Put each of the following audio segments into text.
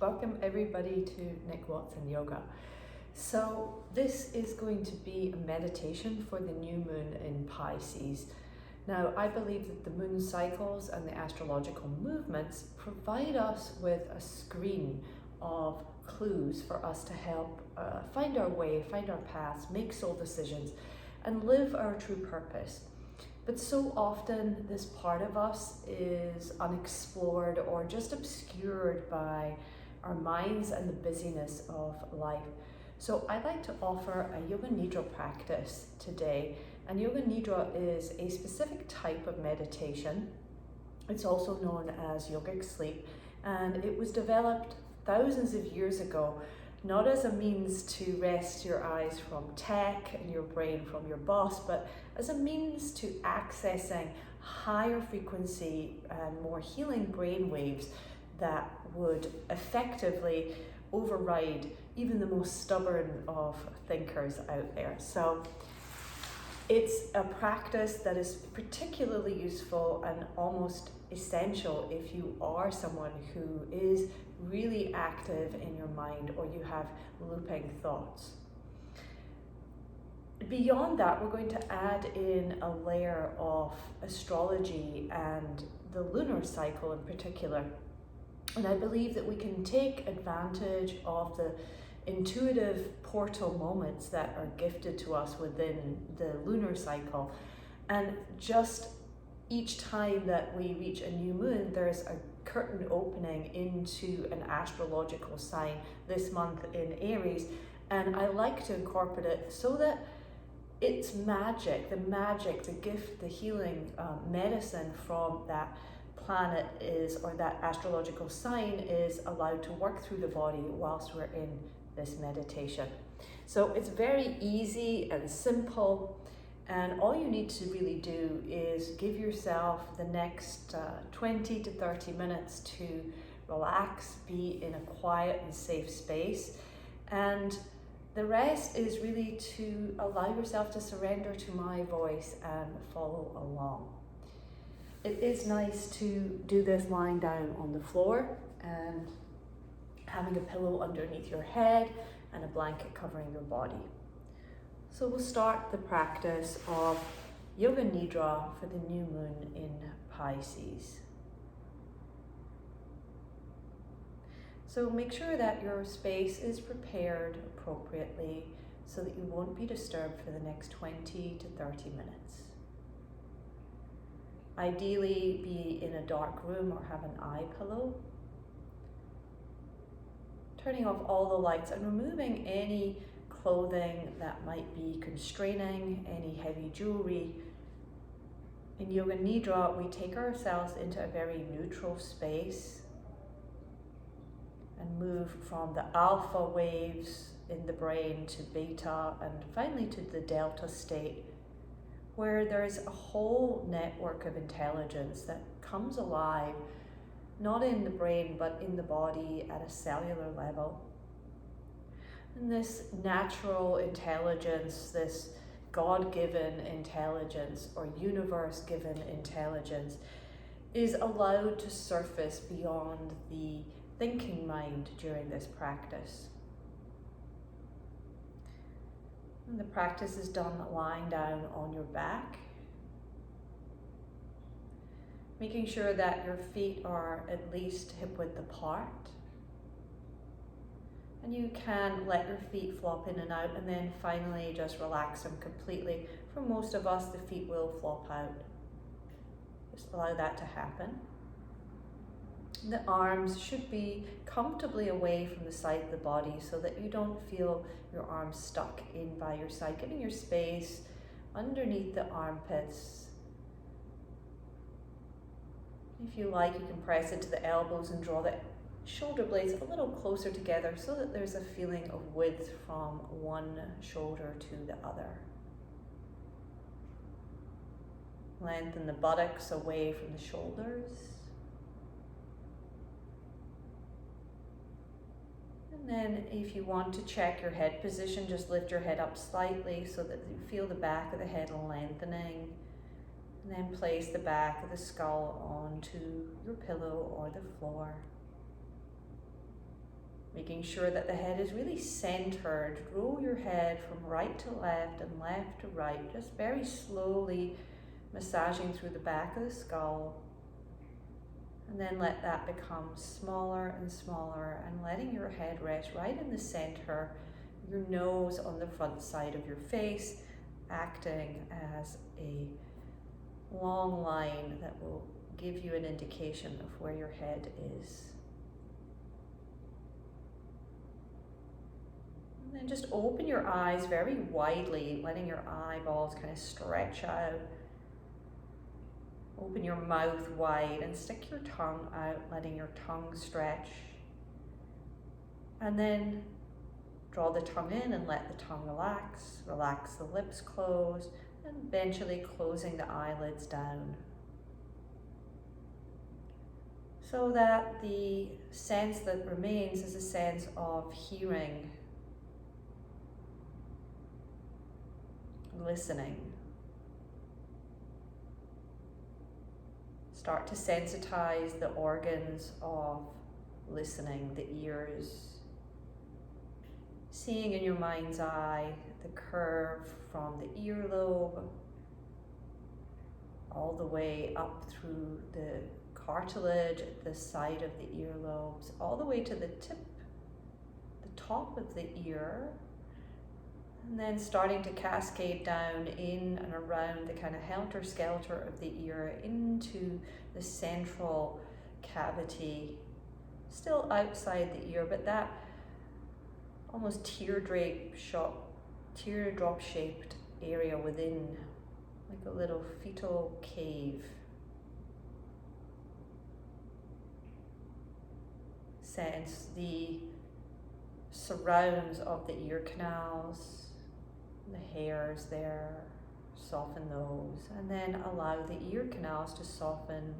Welcome everybody to Nick Watson Yoga. So this is going to be a meditation for the new moon in Pisces. Now, I believe that the moon cycles and the astrological movements provide us with a screen of clues for us to help find our way, find our paths, make soul decisions, and live our true purpose. But so often this part of us is unexplored or just obscured by our minds and the busyness of life. So I'd like to offer a Yoga Nidra practice today. And Yoga Nidra is a specific type of meditation. It's also known as yogic sleep, and it was developed thousands of years ago, not as a means to rest your eyes from tech and your brain from your boss, but as a means to accessing higher frequency and more healing brain waves that would effectively override even the most stubborn of thinkers out there. So it's a practice that is particularly useful and almost essential if you are someone who is really active in your mind or you have looping thoughts. Beyond that, we're going to add in a layer of astrology and the lunar cycle in particular. And I believe that we can take advantage of the intuitive portal moments that are gifted to us within the lunar cycle. And just each time that we reach a new moon, there's a curtain opening into an astrological sign, this month in Aries. And I like to incorporate it so that it's magic, the gift, the healing medicine from that planet is, or that astrological sign is allowed to work through the body whilst we're in this meditation. So it's very easy and simple, and all you need to really do is give yourself the next 20 to 30 minutes to relax, be in a quiet and safe space, and the rest is really to allow yourself to surrender to my voice and follow along. It is nice to do this lying down on the floor and having a pillow underneath your head and a blanket covering your body. So we'll start the practice of Yoga Nidra for the new moon in Pisces. So make sure that your space is prepared appropriately so that you won't be disturbed for the next 20 to 30 minutes. Ideally, be in a dark room or have an eye pillow. Turning off all the lights and removing any clothing that might be constraining, any heavy jewelry. In Yoga Nidra, we take ourselves into a very neutral space and move from the alpha waves in the brain to beta and finally to the delta state, where there's a whole network of intelligence that comes alive, not in the brain, but in the body at a cellular level. And this natural intelligence, this God-given intelligence or universe-given intelligence is allowed to surface beyond the thinking mind during this practice. And the practice is done lying down on your back, making sure that your feet are at least hip-width apart. And you can let your feet flop in and out and then finally just relax them completely. For most of us, the feet will flop out. Just allow that to happen. The arms should be comfortably away from the side of the body so that you don't feel your arms stuck in by your side, giving your space underneath the armpits. If you like, you can press into the elbows and draw the shoulder blades a little closer together so that there's a feeling of width from one shoulder to the other. Lengthen the buttocks away from the shoulders. And then if you want to check your head position, just lift your head up slightly so that you feel the back of the head lengthening. And then place the back of the skull onto your pillow or the floor. Making sure that the head is really centered. Roll your head from right to left and left to right, just very slowly massaging through the back of the skull. And then let that become smaller and smaller, and letting your head rest right in the center, your nose on the front side of your face, acting as a long line that will give you an indication of where your head is. And then just open your eyes very widely, letting your eyeballs kind of stretch out. Open your mouth wide and stick your tongue out, letting your tongue stretch. And then draw the tongue in and let the tongue relax. Relax the lips close, and eventually closing the eyelids down. So that the sense that remains is a sense of hearing, listening. Start to sensitize the organs of listening, the ears. Seeing in your mind's eye the curve from the earlobe all the way up through the cartilage at the side of the earlobes, all the way to the tip, the top of the ear, and then starting to cascade down in and around the kind of helter-skelter of the ear into the central cavity, still outside the ear, but that almost teardrop-shaped area within, like a little fetal cave. Sense the surrounds of the ear canals, the hairs there, soften those, and then allow the ear canals to soften.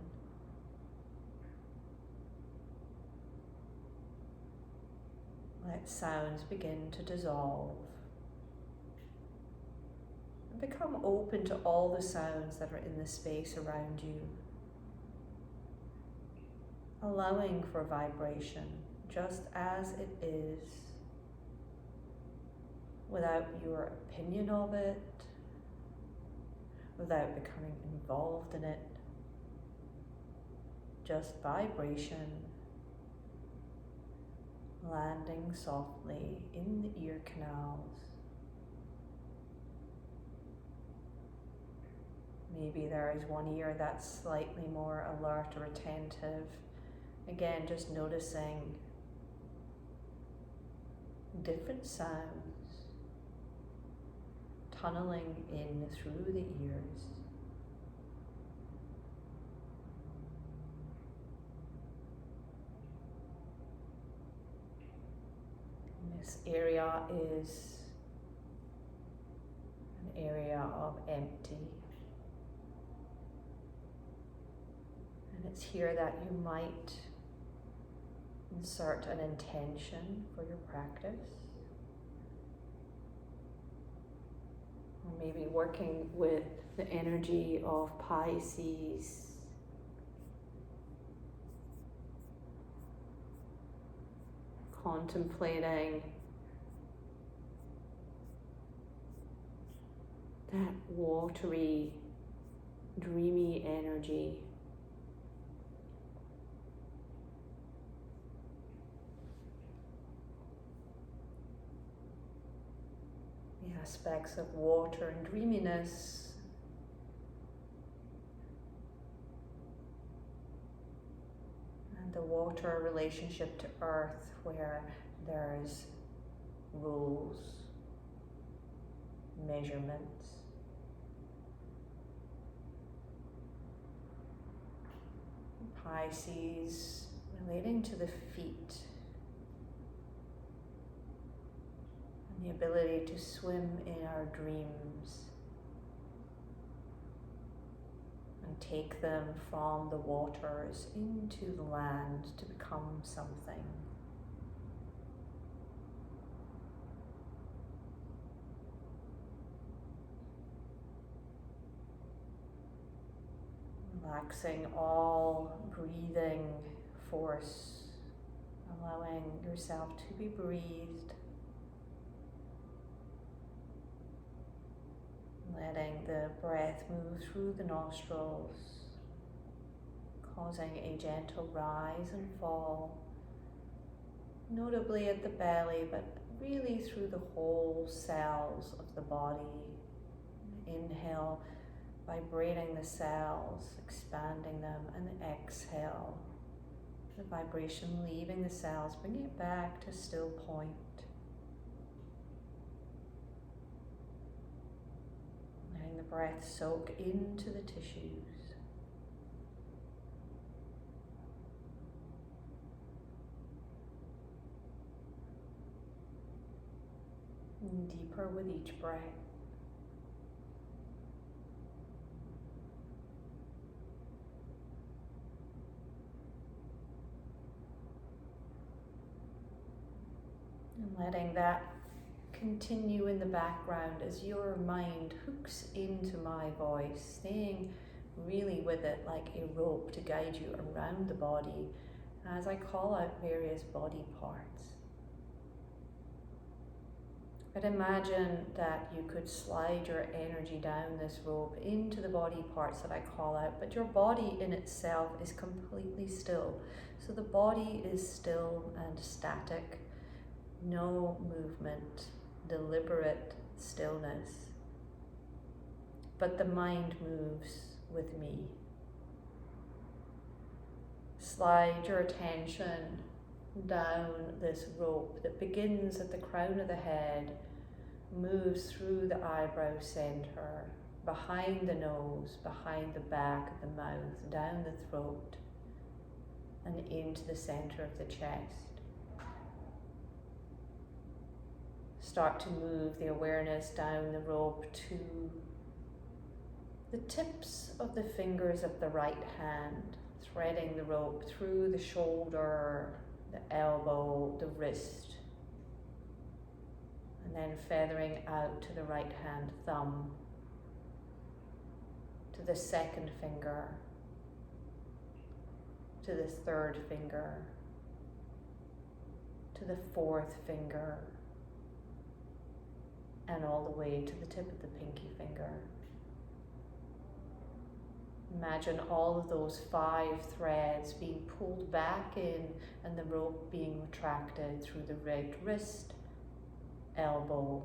Let sounds begin to dissolve. And become open to all the sounds that are in the space around you. Allowing for vibration just as it is, without your opinion of it, without becoming involved in it. Just vibration landing softly in the ear canals. Maybe there is one ear that's slightly more alert or attentive. Again, just noticing different sounds tunneling in through the ears. This area is an area of empty. And it's here that you might insert an intention for your practice. Or maybe working with the energy of Pisces. Contemplating that watery, dreamy energy. The aspects of water and dreaminess. And the water relationship to earth, where there's rules, measurements. Pisces relating to the feet and the ability to swim in our dreams and take them from the waters into the land to become something. Relaxing all breathing force allowing yourself to be breathed, letting the breath move through the nostrils, causing a gentle rise and fall, notably at the belly, but really through the whole cells of the body. Inhale, vibrating the cells, expanding them, and exhale, the vibration leaving the cells, bringing it back to still point. Letting the breath soak into the tissues. And deeper with each breath. And letting that continue in the background as your mind hooks into my voice, staying really with it like a rope to guide you around the body as I call out various body parts. I'd imagine that you could slide your energy down this rope into the body parts that I call out, but your body in itself is completely still. So the body is still and static, no movement, deliberate stillness. But the mind moves with me. Slide your attention down this rope that begins at the crown of the head, moves through the eyebrow center, behind the nose, behind the back of the mouth, down the throat, and into the center of the chest. Start to move the awareness down the rope to the tips of the fingers of the right hand, threading the rope through the shoulder, the elbow, the wrist, and then feathering out to the right hand thumb, to the second finger, to the third finger, to the fourth finger, and all the way to the tip of the pinky finger. Imagine all of those 5 threads being pulled back in and the rope being retracted through the right wrist, elbow,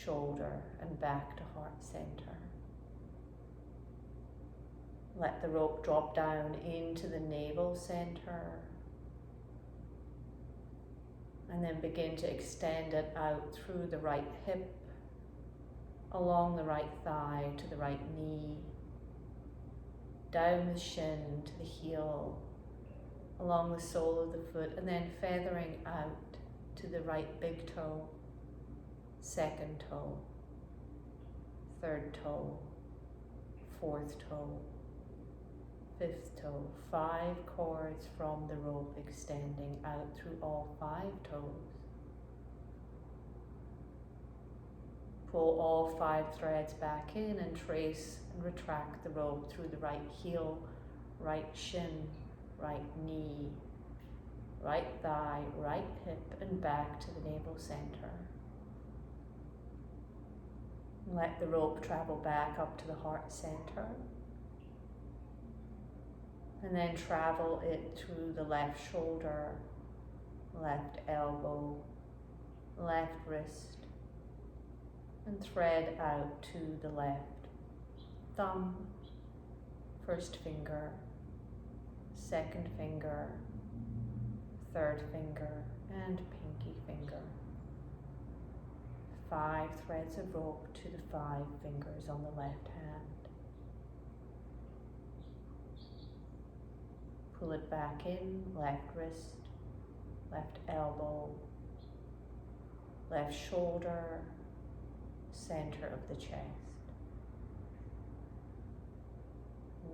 shoulder, and back to heart center. Let the rope drop down into the navel center and then begin to extend it out through the right hip, along the right thigh to the right knee, down the shin to the heel, along the sole of the foot, and then feathering out to the right big toe, second toe, third toe, fourth toe, fifth toe. 5 cords from the rope extending out through all 5 toes. Pull all 5 threads back in and trace and retract the rope through the right heel, right shin, right knee, right thigh, right hip, and back to the navel center. Let the rope travel back up to the heart center. And then travel it through the left shoulder, left elbow, left wrist, and thread out to the left thumb, first finger, second finger, third finger, and pinky finger. 5 threads of rope to the 5 fingers on the left hand. Pull it back in, left wrist, left elbow, left shoulder, center of the chest.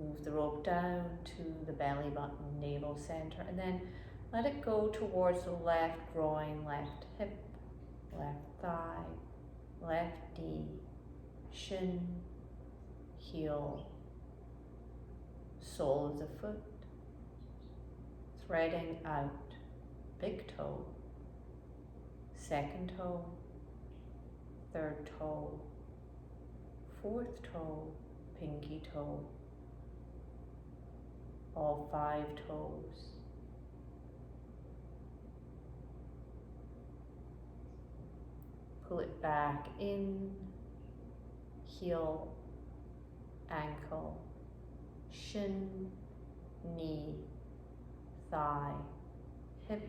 Move the rope down to the belly button, navel center, and then let it go towards the left groin, left hip, left thigh, left knee, shin, heel, sole of the foot, threading out big toe, second toe, third toe, fourth toe, pinky toe, all 5 toes. Pull it back in, heel, ankle, shin, knee, thigh, hip,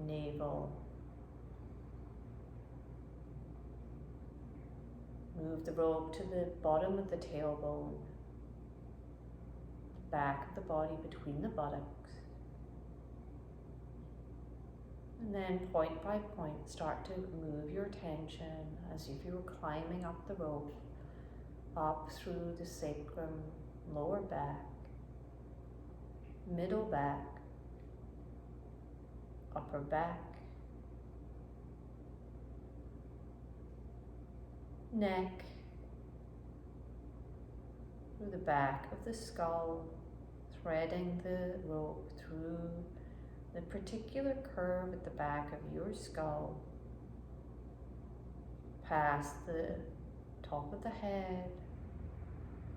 navel. Move the rope to the bottom of the tailbone, back of the body between the buttocks. And then point by point, start to move your attention as if you were climbing up the rope, up through the sacrum, lower back, middle back, upper back, neck, through the back of the skull, threading the rope through the particular curve at the back of your skull, past the top of the head,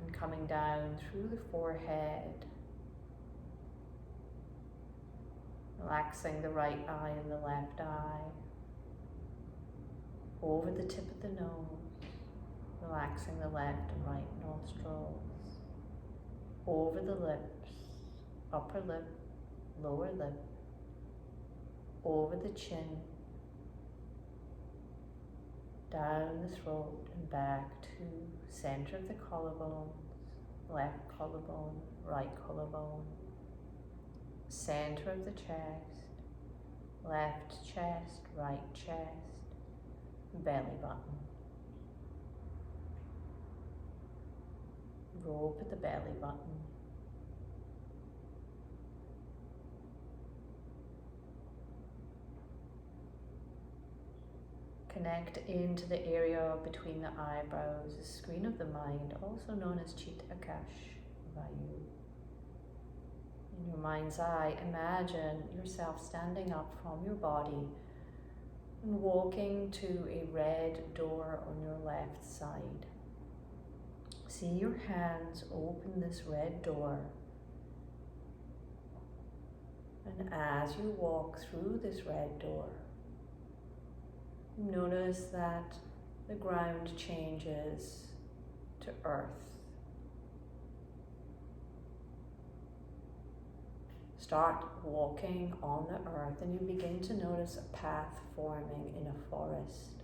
and coming down through the forehead, relaxing the right eye and the left eye, over the tip of the nose, relaxing the left and right nostrils, over the lips, upper lip, lower lip, over the chin, down the throat and back to center of the collarbones, left collarbone, right collarbone, center of the chest, left chest, right chest, belly button. Rope at the belly button. Connect into the area between the eyebrows, the screen of the mind, also known as Chitta Akash Vayu. In your mind's eye, imagine yourself standing up from your body and walking to a red door on your left side. See your hands open this red door, and as you walk through this red door, notice that the ground changes to earth. Start walking on the earth and you begin to notice a path forming in a forest.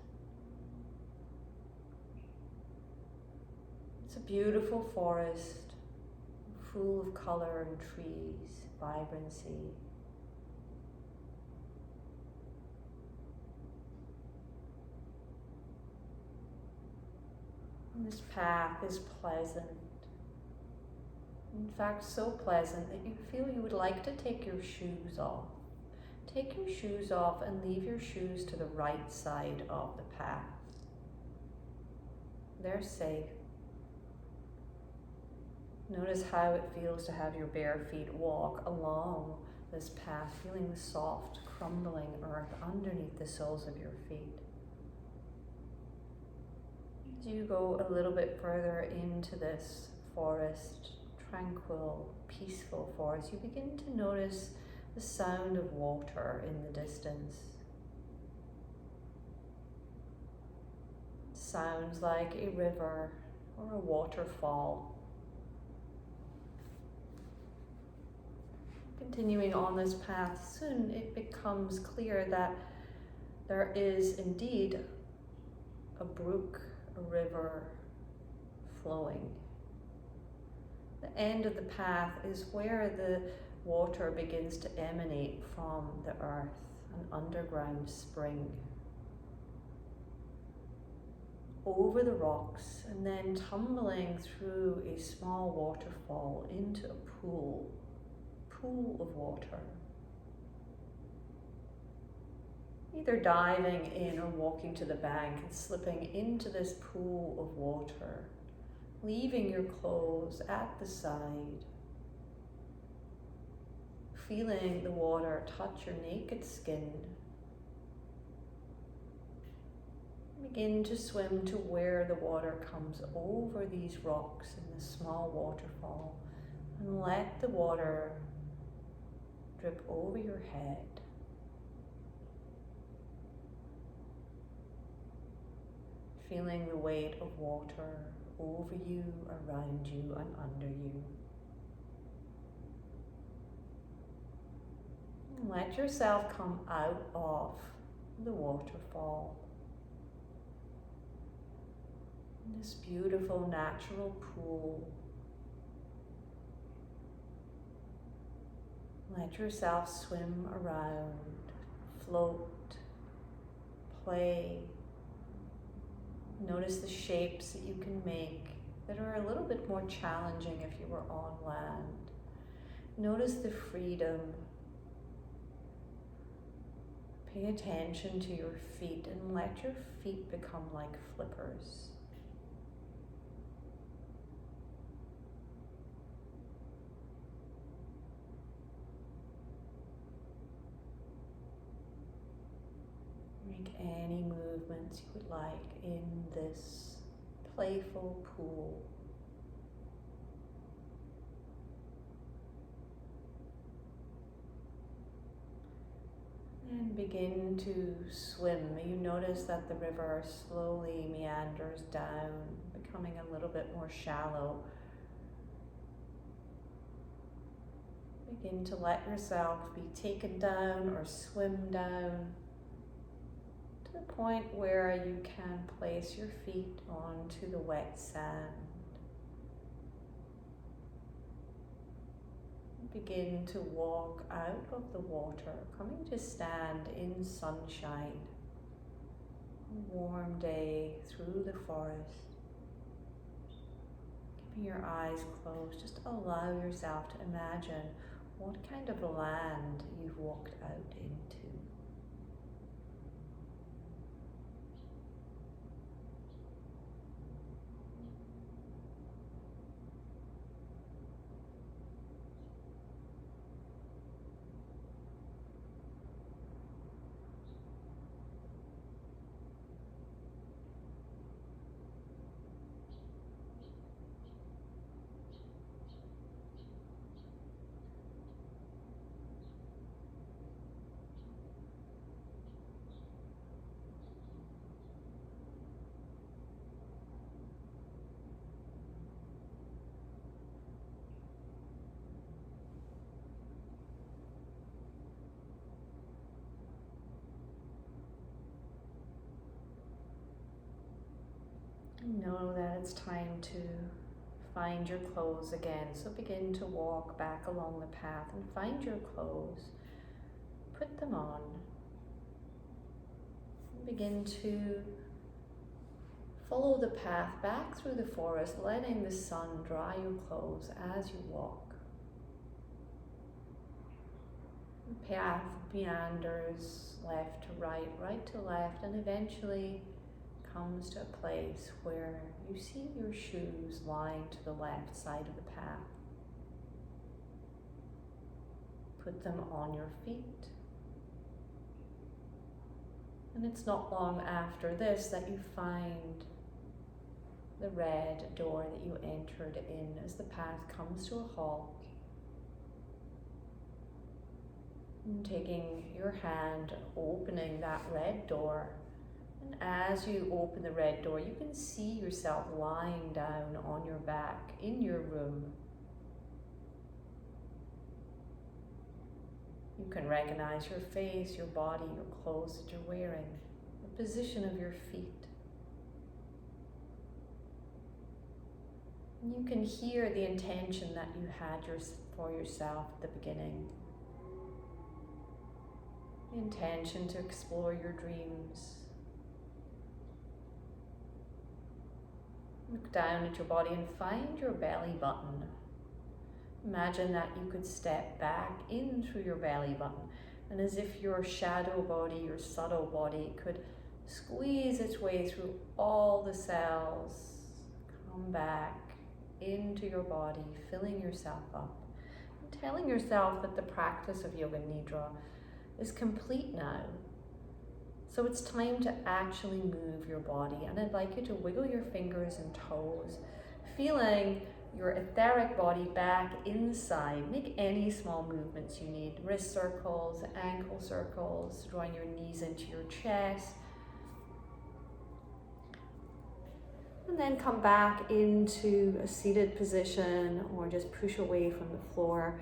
It's a beautiful forest, full of color and trees, vibrancy. And this path is pleasant. In fact, so pleasant that you feel you would like to take your shoes off. Take your shoes off and leave your shoes to the right side of the path. They're safe. Notice how it feels to have your bare feet walk along this path, feeling the soft, crumbling earth underneath the soles of your feet. As you go a little bit further into this forest, tranquil, peaceful forest, you begin to notice the sound of water in the distance. Sounds like a river or a waterfall. Continuing on this path, soon it becomes clear that there is indeed a brook, a river flowing. The end of the path is where the water begins to emanate from the earth, an underground spring. Over the rocks and then tumbling through a small waterfall into a pool of water. Either diving in or walking to the bank and slipping into this pool of water, leaving your clothes at the side, feeling the water touch your naked skin. Begin to swim to where the water comes over these rocks in the small waterfall, and let the water drip over your head. Feeling the weight of water over you, around you, and under you. And let yourself come out of the waterfall. This beautiful natural pool. Let yourself swim around, float, play. Notice the shapes that you can make that are a little bit more challenging if you were on land. Notice the freedom. Pay attention to your feet and let your feet become like flippers. Make any movements you would like in this playful pool. And begin to swim. You notice that the river slowly meanders down, becoming a little bit more shallow. Begin to let yourself be taken down or swim down to the point where you can place your feet onto the wet sand. Begin to walk out of the water, coming to stand in sunshine. A warm day through the forest. Keeping your eyes closed, just allow yourself to imagine what kind of land you've walked out into. Know that it's time to find your clothes again. So begin to walk back along the path and find your clothes. Put them on. Begin to follow the path back through the forest, letting the sun dry your clothes as you walk. The path meanders left to right, right to left, and eventually comes to a place where you see your shoes lying to the left side of the path. Put them on your feet. And it's not long after this that you find the red door that you entered in as the path comes to a halt. And taking your hand, opening that red door. And as you open the red door, you can see yourself lying down on your back in your room. You can recognize your face, your body, your clothes that you're wearing, the position of your feet. You can hear the intention that you had for yourself at the beginning. The intention to explore your dreams. Look down at your body and find your belly button. Imagine that you could step back in through your belly button, and as if your shadow body, your subtle body, could squeeze its way through all the cells, come back into your body, filling yourself up. telling yourself that the practice of Yoga Nidra is complete now. So it's time to actually move your body, and I'd like you to wiggle your fingers and toes, feeling your etheric body back inside. Make any small movements you need, wrist circles, ankle circles, drawing your knees into your chest. And then come back into a seated position or just push away from the floor.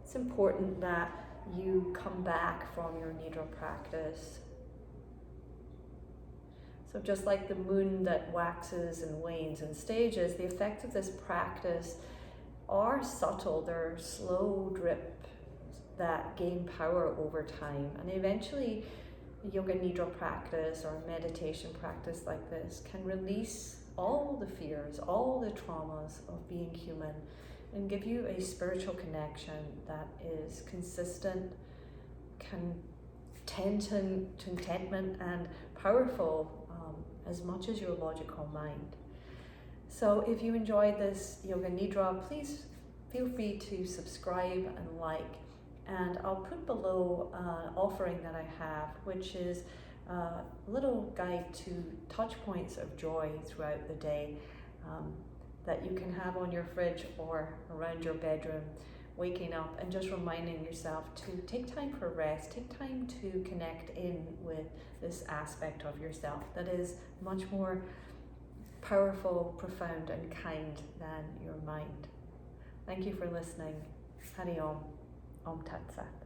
It's important that you come back from your Nidra practice. So just like the moon that waxes and wanes in stages, the effects of this practice are subtle. They're slow drip that gain power over time. And eventually, a Yoga Nidra practice or a meditation practice like this can release all the fears, all the traumas of being human, and give you a spiritual connection that is consistent, contentment, and powerful as much as your logical mind. So if you enjoyed this Yoga Nidra, please feel free to subscribe and like. And I'll put below an offering that I have, which is a little guide to touch points of joy throughout the day that you can have on your fridge or around your bedroom, waking up and just reminding yourself to take time for rest, take time to connect in with this aspect of yourself that is much more powerful, profound, and kind than your mind. Thank you for listening. Hari Om. Om Tat Sat.